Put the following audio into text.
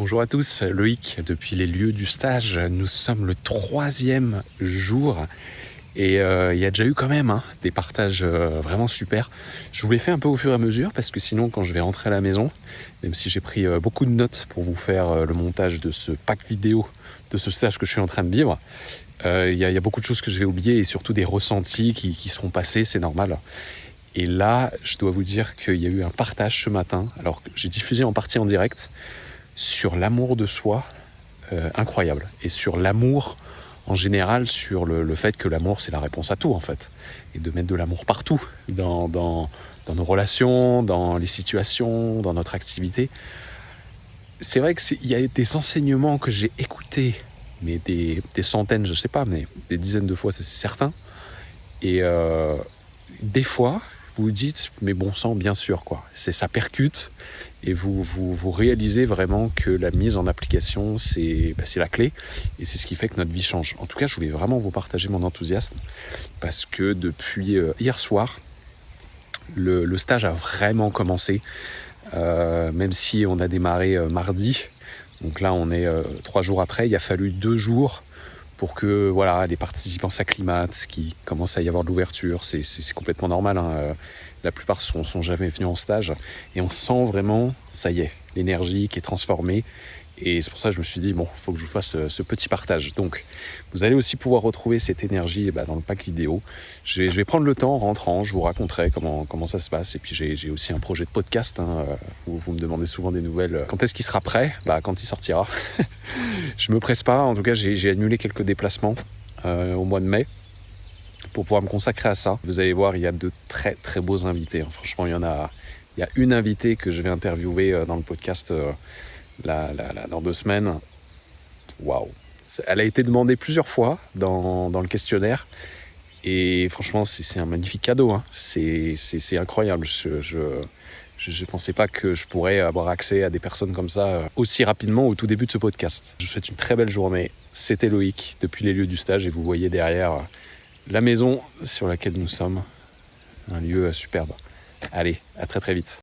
Bonjour à tous, Loïc depuis les lieux du stage. Nous sommes le 3e jour et il y a déjà eu quand même des partages vraiment super. Je vous les fais un peu au fur et à mesure parce que sinon quand je vais rentrer à la maison, même si j'ai pris beaucoup de notes pour vous faire le montage de ce pack vidéo de ce stage que je suis en train de vivre, il y a beaucoup de choses que je vais oublier et surtout des ressentis qui seront passés, c'est normal. Et là, je dois vous dire qu'il y a eu un partage ce matin, alors que j'ai diffusé en partie en direct, sur l'amour de soi, incroyable. Et sur l'amour en général, sur le fait que l'amour c'est la réponse à tout en fait. Et de mettre de l'amour partout, dans nos relations, dans les situations, dans notre activité. C'est vrai qu'il y a des enseignements que j'ai écoutés, mais des centaines, je sais pas, mais des dizaines de fois, ça c'est certain. Et des fois, vous vous dites, mais bon sang, bien sûr, quoi. Ça percute et vous réalisez vraiment que la mise en application, c'est la clé et c'est ce qui fait que notre vie change. En tout cas, je voulais vraiment vous partager mon enthousiasme parce que depuis hier soir, le stage a vraiment commencé, même si on a démarré mardi. Donc là, on est 3 jours après. Il a fallu 2 jours pour que les participants s'acclimatent, qu'il commence à y avoir de l'ouverture. C'est complètement normal. La plupart sont jamais venus en stage. Et on sent vraiment, ça y est, l'énergie qui est transformée. Et c'est pour ça que je me suis dit, bon, il faut que je vous fasse ce petit partage. Donc, vous allez aussi pouvoir retrouver cette énergie dans le pack vidéo. Je vais prendre le temps en rentrant, je vous raconterai comment ça se passe. Et puis, j'ai aussi un projet de podcast, où vous me demandez souvent des nouvelles. Quand est-ce qu'il sera prêt ? Quand il sortira. Je me presse pas. En tout cas, j'ai annulé quelques déplacements au mois de mai pour pouvoir me consacrer à ça. Vous allez voir, il y a de très, très beaux invités. Franchement, il y a une invitée que je vais interviewer dans le podcast dans 2 semaines. Waouh! Elle a été demandée plusieurs fois dans le questionnaire et franchement c'est un magnifique cadeau. C'est incroyable. Je pensais pas que je pourrais avoir accès à des personnes comme ça aussi rapidement au tout début de ce podcast. Je vous souhaite une très belle journée. C'était Loïc depuis les lieux du stage et vous voyez derrière la maison sur laquelle nous sommes. Un lieu superbe. Allez, à très très vite.